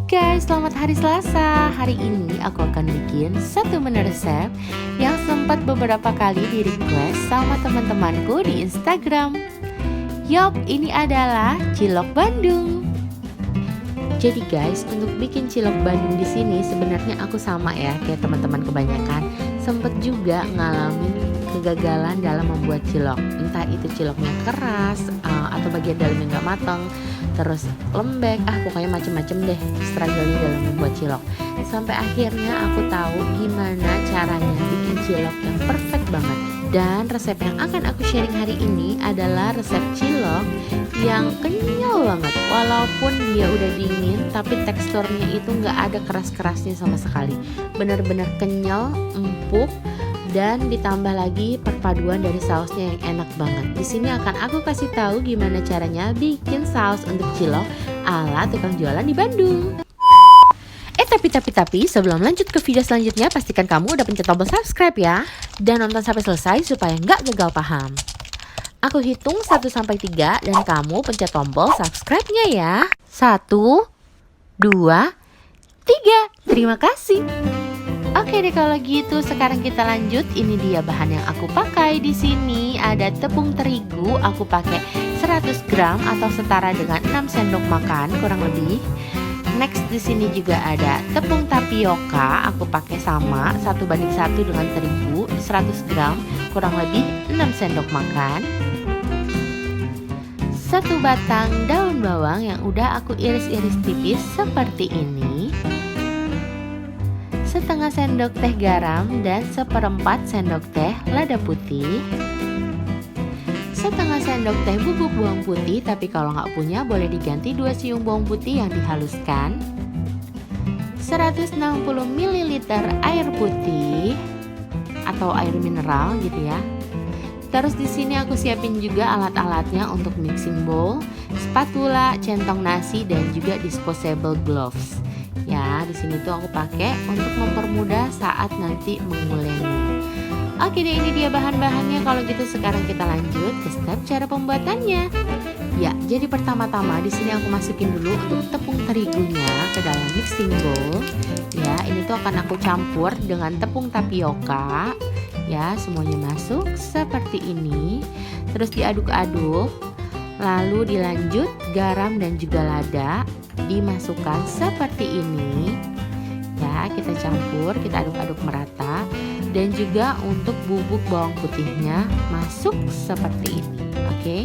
guys, selamat hari Selasa. Hari ini aku akan bikin satu menu resep yang sempat beberapa kali di request sama teman-temanku di Instagram. Yup, ini adalah cilok Bandung. Jadi guys, untuk bikin cilok Bandung di sini sebenarnya aku sama ya kayak teman-teman kebanyakan, sempet juga ngalamin kegagalan dalam membuat cilok. Entah itu ciloknya keras atau bagian dalamnya nggak matang, terus lembek, pokoknya macem-macem deh struggle-nya dalam membuat cilok. Sampai akhirnya aku tahu gimana caranya bikin cilok yang perfect banget. Dan resep yang akan aku sharing hari ini adalah resep cilok yang kenyal banget. Walaupun dia udah dingin, tapi teksturnya itu nggak ada keras-kerasnya sama sekali. Bener-bener kenyal, empuk, dan ditambah lagi perpaduan dari sausnya yang enak banget. Di sini akan aku kasih tahu gimana caranya bikin saus untuk cilok ala tukang jualan di Bandung. Tapi sebelum lanjut ke video selanjutnya, pastikan kamu udah pencet tombol subscribe ya, dan nonton sampai selesai supaya nggak gagal paham. Aku hitung 1-3 dan kamu pencet tombol subscribe-nya ya. 1, 2, 3. Terima kasih. Oke deh kalau gitu, sekarang kita lanjut. Ini dia bahan yang aku pakai di sini. Ada tepung terigu, aku pakai 100 gram atau setara dengan 6 sendok makan kurang lebih. Next di sini juga ada tepung tapioka, aku pakai sama 1:1 dengan terigu, 100 gram kurang lebih 6 sendok makan. 1 batang daun bawang yang udah aku iris-iris tipis seperti ini. Setengah sendok teh garam dan 1/4 sendok teh lada putih. Setengah sendok teh bubuk bawang putih, tapi kalau nggak punya boleh diganti 2 siung bawang putih yang dihaluskan. 160 ml air putih atau air mineral gitu ya. Terus di sini aku siapin juga alat-alatnya untuk mixing bowl, spatula, centong nasi, dan juga disposable gloves. Ya, di sini tuh aku pakai untuk mempermudah saat nanti menguleni. Oke deh, ini dia bahan-bahannya. Kalau gitu sekarang kita lanjut ke step cara pembuatannya. Ya, jadi pertama-tama di sini aku masukin dulu untuk tepung terigunya ke dalam mixing bowl. Ya, ini tuh akan aku campur dengan tepung tapioka. Ya, semuanya masuk seperti ini. Terus diaduk-aduk. Lalu dilanjut garam dan juga lada dimasukkan seperti ini. Ya, kita campur, kita aduk-aduk merata. Dan juga untuk bubuk bawang putihnya masuk seperti ini. Oke.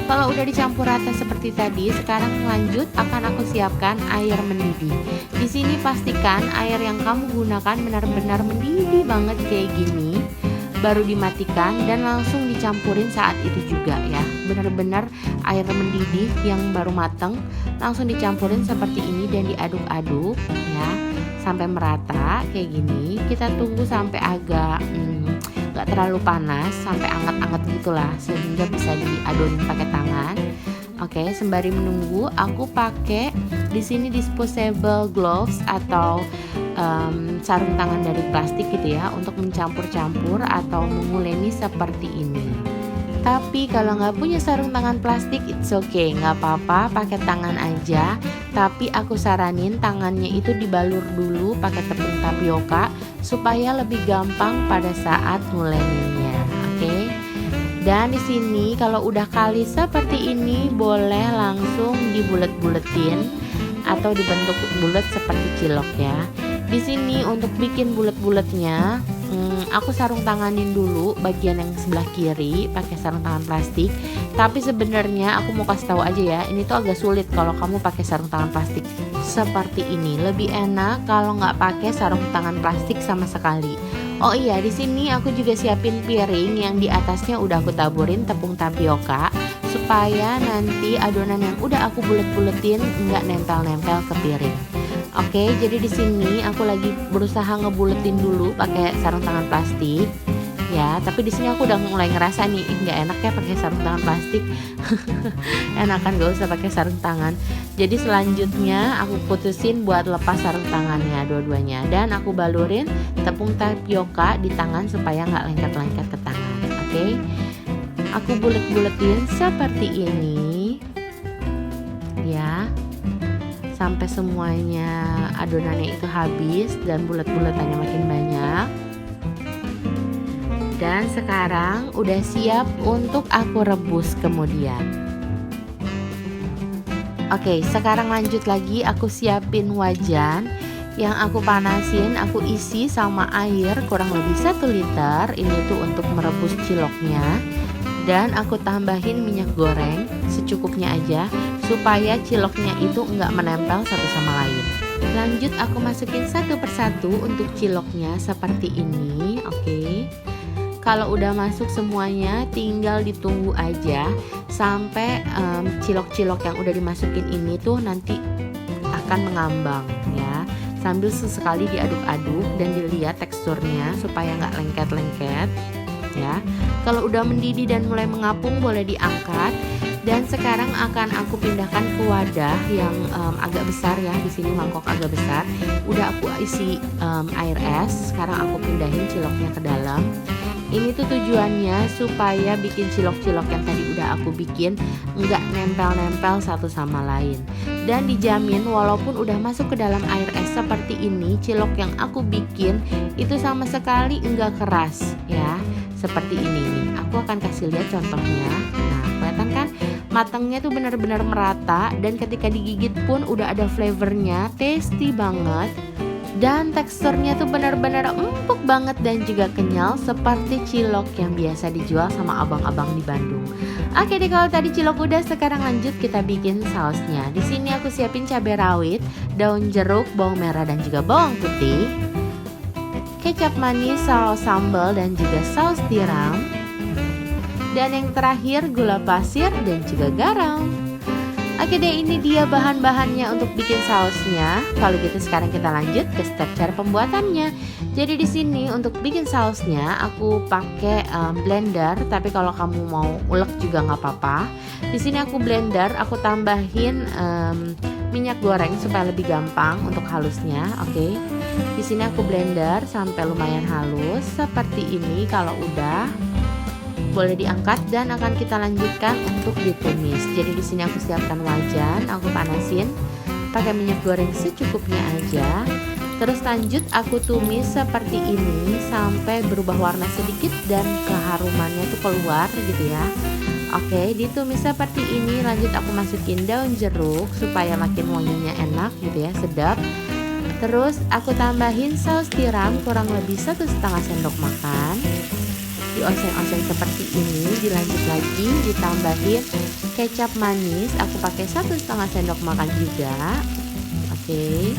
Kalau udah dicampur rata seperti tadi, sekarang lanjut akan aku siapkan air mendidih. Di sini pastikan air yang kamu gunakan benar-benar mendidih banget kayak gini. Baru dimatikan dan langsung dicampurin saat itu juga ya. Benar-benar air mendidih yang baru mateng langsung dicampurin seperti ini dan diaduk-aduk ya sampai merata kayak gini. Kita tunggu sampai agak nggak terlalu panas, sampai anget-anget gitulah, sehingga bisa diadonin pakai tangan. Oke, sembari menunggu aku pakai di sini disposable gloves atau sarung tangan dari plastik gitu ya, untuk mencampur-campur atau menguleni seperti ini. Tapi kalau nggak punya sarung tangan plastik, it's okay, nggak apa-apa, pakai tangan aja. Tapi aku saranin tangannya itu dibalur dulu pakai tepung tapioka supaya lebih gampang pada saat nguleninnya. Oke. Dan di sini kalau udah kali seperti ini boleh langsung dibulet-buletin atau dibentuk bulat seperti cilok ya. Di sini untuk bikin bulet-buletnya, aku sarung tanganin dulu bagian yang sebelah kiri pakai sarung tangan plastik. Tapi sebenarnya aku mau kasih tahu aja ya, ini tuh agak sulit kalau kamu pakai sarung tangan plastik seperti ini. Lebih enak kalau nggak pakai sarung tangan plastik sama sekali. Oh iya, di sini aku juga siapin piring yang di atasnya udah aku taburin tepung tapioka supaya nanti adonan yang udah aku bulet-buletin nggak nempel-nempel ke piring. Oke, jadi di sini aku lagi berusaha ngebuletin dulu pakai sarung tangan plastik. Ya, tapi di sini aku udah mulai ngerasa nih nggak enak ya pakai sarung tangan plastik. Enakan gak usah pakai sarung tangan. Jadi selanjutnya aku putusin buat lepas sarung tangannya dua-duanya, dan aku balurin tepung tapioka di tangan supaya nggak lengket-lengket ke tangan. Oke, aku bulet-buletin seperti ini. Ya, sampai semuanya adonannya itu habis dan bulat-bulatannya makin banyak. Dan sekarang udah siap untuk aku rebus kemudian. Oke, sekarang lanjut lagi, aku siapin wajan yang aku panasin, aku isi sama air kurang lebih 1 liter. Ini tuh untuk merebus ciloknya. Dan aku tambahin minyak goreng secukupnya aja supaya ciloknya itu enggak menempel satu sama lain. Lanjut aku masukin satu persatu untuk ciloknya seperti ini. Oke. Kalau udah masuk semuanya, tinggal ditunggu aja sampai cilok-cilok yang udah dimasukin ini tuh nanti akan mengambang ya. Sambil sesekali diaduk-aduk dan dilihat teksturnya supaya nggak lengket-lengket ya. Kalau udah mendidih dan mulai mengapung, boleh diangkat. Dan sekarang akan aku pindahkan ke wadah yang agak besar ya. Di sini mangkok agak besar. Udah aku isi air es. Sekarang aku pindahin ciloknya ke dalam. Ini tuh tujuannya supaya bikin cilok-cilok yang tadi udah aku bikin nggak nempel-nempel satu sama lain. Dan dijamin walaupun udah masuk ke dalam air es seperti ini, cilok yang aku bikin itu sama sekali nggak keras ya. Seperti ini nih, aku akan kasih lihat contohnya. Nah, kelihatan kan matangnya tuh benar-benar merata dan ketika digigit pun udah ada flavornya, tasty banget. Dan teksturnya tuh benar-benar empuk banget dan juga kenyal seperti cilok yang biasa dijual sama abang-abang di Bandung. Oke deh, kalau tadi cilok udah, sekarang lanjut kita bikin sausnya. Di sini aku siapin cabai rawit, daun jeruk, bawang merah dan juga bawang putih, kecap manis, saus sambal dan juga saus tiram. Dan yang terakhir gula pasir dan juga garam. Oke deh, ini dia bahan-bahannya untuk bikin sausnya. Kalau gitu sekarang kita lanjut ke step cara pembuatannya. Jadi di sini untuk bikin sausnya aku pakai blender, tapi kalau kamu mau ulek juga nggak apa-apa. Di sini aku blender, aku tambahin minyak goreng supaya lebih gampang untuk halusnya. Oke. Di sini aku blender sampai lumayan halus seperti ini. Kalau udah, boleh diangkat dan akan kita lanjutkan untuk ditumis. Jadi di sini aku siapkan wajan, aku panasin pakai minyak goreng secukupnya aja. Terus lanjut aku tumis seperti ini sampai berubah warna sedikit dan keharumannya tuh keluar gitu ya. Oke, ditumis seperti ini. Lanjut aku masukin daun jeruk supaya makin wanginya enak gitu ya, sedap. Terus aku tambahin saus tiram kurang lebih 1,5 sendok makan. Dioseng-oseng seperti ini, dilanjut lagi ditambahin kecap manis, aku pakai 1,5 sendok makan juga. Oke.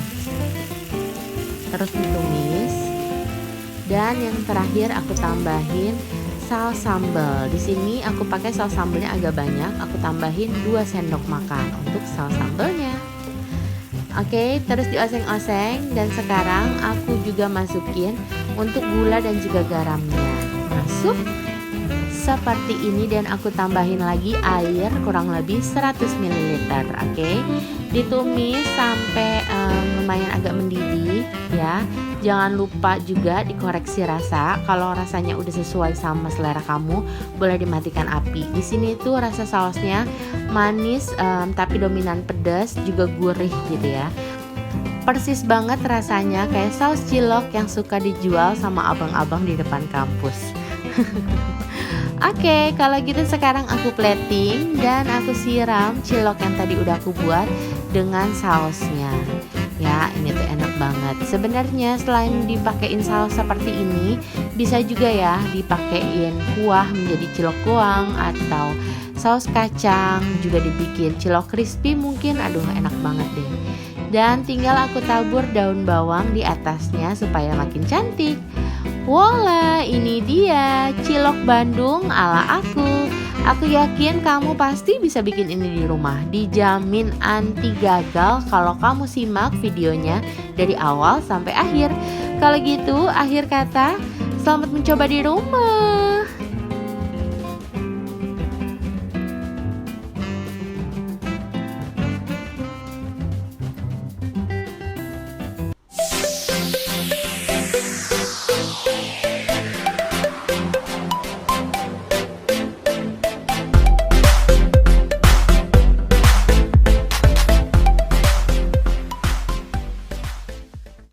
Terus ditumis. Dan yang terakhir aku tambahin saus sambal. Di sini aku pakai saus sambalnya agak banyak, aku tambahin 2 sendok makan untuk saus sambalnya. Oke, terus dioseng-oseng dan sekarang aku juga masukin untuk gula dan juga garamnya. Masuk seperti ini dan aku tambahin lagi air kurang lebih 100 ml. Oke, ditumis sampai lumayan agak mendidih ya. Jangan lupa juga dikoreksi rasa. Kalau rasanya udah sesuai sama selera kamu, boleh dimatikan api. Di sini tuh rasa sausnya manis tapi dominan pedas juga gurih gitu ya. Persis banget rasanya kayak saus cilok yang suka dijual sama abang-abang di depan kampus. Oke, kalau gitu sekarang aku plating dan aku siram cilok yang tadi udah aku buat dengan sausnya. Ya, ini tuh enak banget. Sebenarnya selain dipakein saus seperti ini, bisa juga ya dipakein kuah menjadi cilok goang atau saus kacang, juga dibikin cilok crispy mungkin. Aduh, enak banget deh. Dan tinggal aku tabur daun bawang di atasnya supaya makin cantik. Voila, ini dia cilok Bandung ala aku. Aku yakin kamu pasti bisa bikin ini di rumah. Dijamin anti gagal kalau kamu simak videonya dari awal sampai akhir. Kalau gitu, akhir kata, selamat mencoba di rumah.